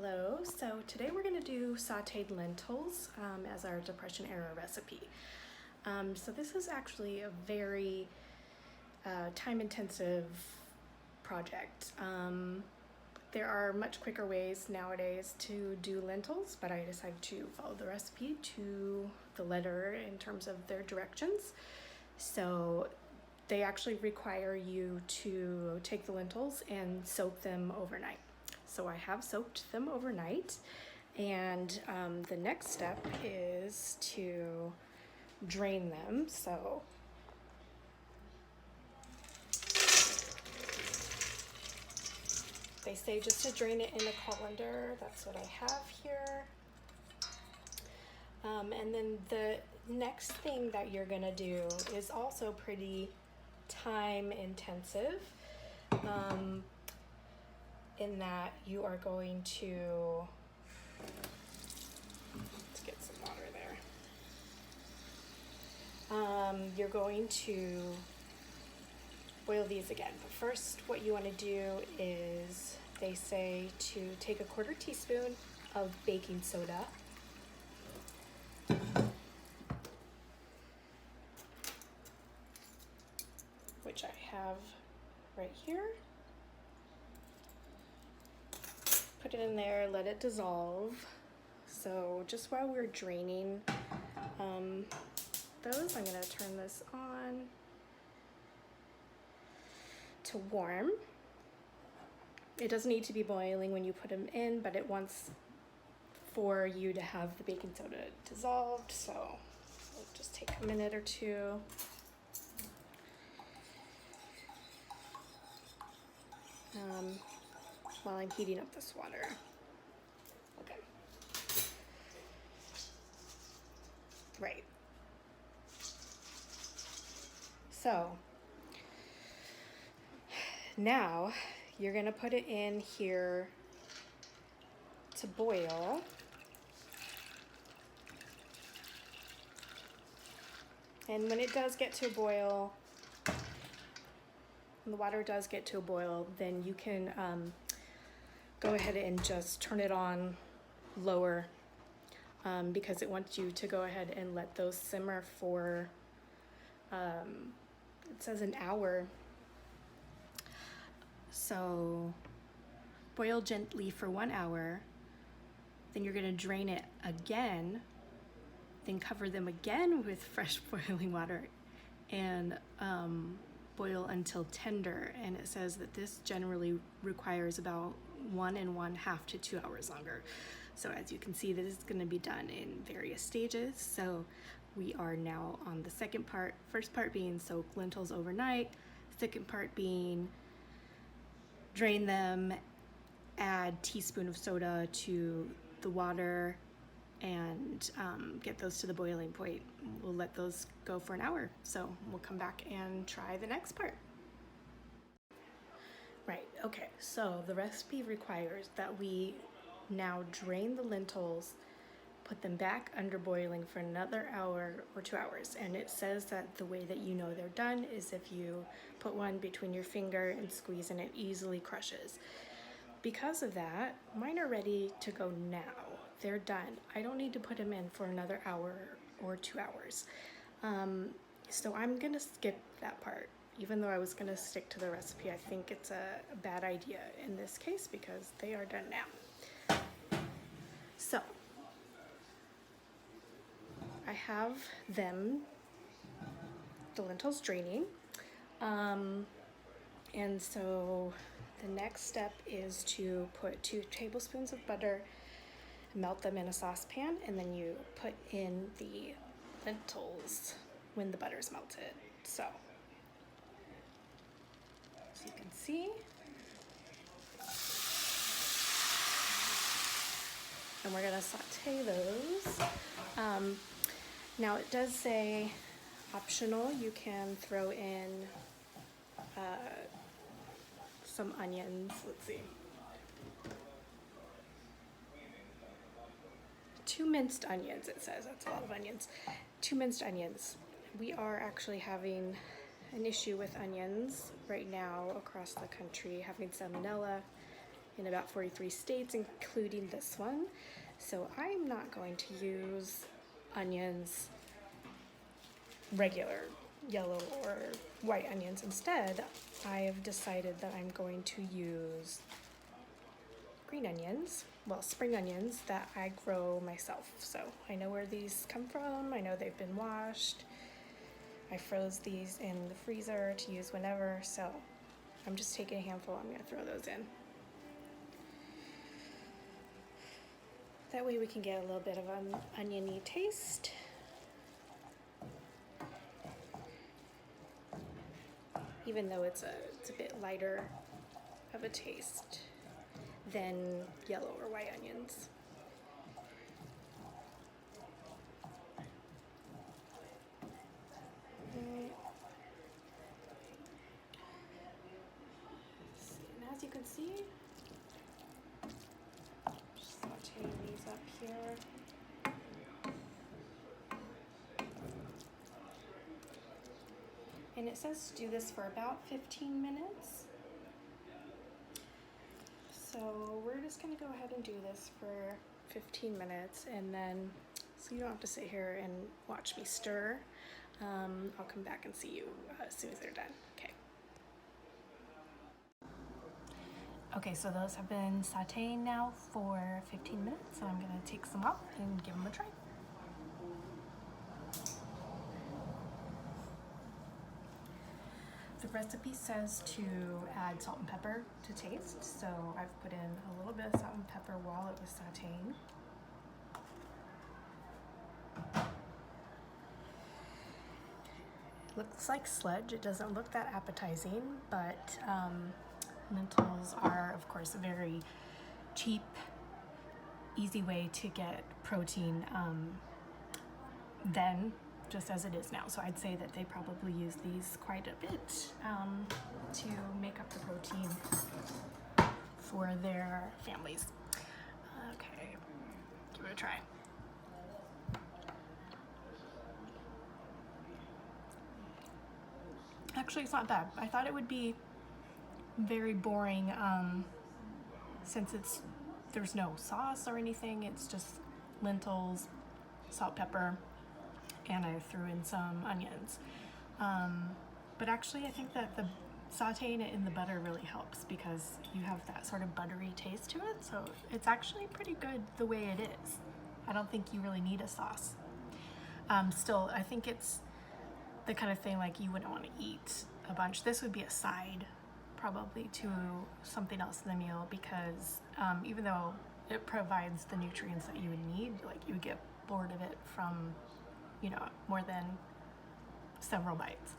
Hello, so today we're going to do sauteed lentils as our depression era recipe. So this is actually a very time-intensive project. There are much quicker ways nowadays to do lentils, but I decided to follow the recipe to the letter in terms of their directions. So they actually require you to take the lentils and soak them overnight. So I have soaked them overnight, and the next step is to drain them. So they say just to drain it in a colander. That's what I have here. And then the next thing that you're gonna do is also pretty time intensive. In that you are going to, let's get some water there. You're going to boil these again. But first, what you want to do is, they say to take a 1/4 teaspoon of baking soda. Which I have right here. Put it in there, let it dissolve. So just while we're draining those, I'm gonna turn this on to warm. It doesn't need to be boiling when you put them in, but it wants for you to have the baking soda dissolved. So it'll just take a minute or two. While I'm heating up this water. Okay. Right. So now you're gonna put it in here to boil. And when it does get to a boil, when the water does get to a boil, then you can go ahead and just turn it on lower because it wants you to go ahead and let those simmer for, it says an hour. So boil gently for 1 hour, then you're gonna drain it again, then cover them again with fresh boiling water and boil until tender. And it says that this generally requires about 1 1/2 to 2 hours longer. So as you can see, this is going to be done in various stages. So we are now on the second part. First part being soak lentils overnight. Second part being drain them, add teaspoon of soda to the water, and get those to the boiling point. We'll let those go for an hour. So we'll come back and try the next part. Right, okay, so the recipe requires that we now drain the lentils, put them back under boiling for another hour or 2 hours. And it says that the way that you know they're done is if you put one between your finger and squeeze and it easily crushes. Because of that, mine are ready to go now. They're done. I don't need to put them in for another hour or 2 hours. So I'm gonna skip that part. Even though I was gonna stick to the recipe, I think it's a bad idea in this case because they are done now. So I have them, the lentils draining. And so the next step is to put 2 tablespoons of butter, melt them in a saucepan, and then you put in the lentils when the butter's melted. So as you can see, and we're gonna saute those. Now it does say optional, you can throw in some onions. Let's see. 2 minced onions, it says. That's a lot of onions. 2 minced onions. We are actually having an issue with onions right now across the country, having salmonella in about 43 states, including this one. So I'm not going to use onions, regular yellow or white onions. Instead, I have decided that I'm going to use green onions, well, spring onions that I grow myself. So I know where these come from. I know they've been washed. I froze these in the freezer to use whenever. So I'm just taking a handful. I'm going to throw those in. That way we can get a little bit of an oniony taste. Even though it's a bit lighter of a taste than yellow or white onions. And as you can see, just sauteing these up here. And it says do this for about 15 minutes. So we're just gonna go ahead and do this for 15 minutes, and then, so you don't have to sit here and watch me stir. I'll come back and see you as soon as they're done. Okay. Okay, so those have been sauteing now for 15 minutes, so I'm gonna take some off and give them a try. The recipe says to add salt and pepper to taste, so I've put in a little bit of salt and pepper while it was sauteing. It looks like sludge. It doesn't look that appetizing, but lentils are, of course, a very cheap, easy way to get protein then, just as it is now. So I'd say that they probably use these quite a bit to make up the protein for their families. Okay, give it a try. Actually, it's not bad. I thought it would be very boring since there's no sauce or anything. It's just lentils, salt, pepper, and I threw in some onions. But actually I think that the sauteing it in the butter really helps because you have that sort of buttery taste to it. So it's actually pretty good the way it is. I don't think you really need a sauce. Still, I think it's the kind of thing like you wouldn't want to eat a bunch. This would be a side probably to something else in the meal because even though it provides the nutrients that you would need, like you would get bored of it from, you know, more than several bites.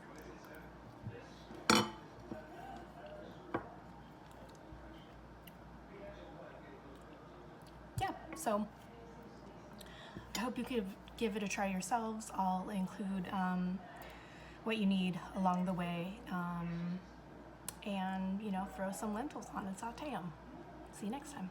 Yeah, so I hope you could give it a try yourselves. I'll include what you need along the way, and, you know, throw some lentils on and saute them. See you next time.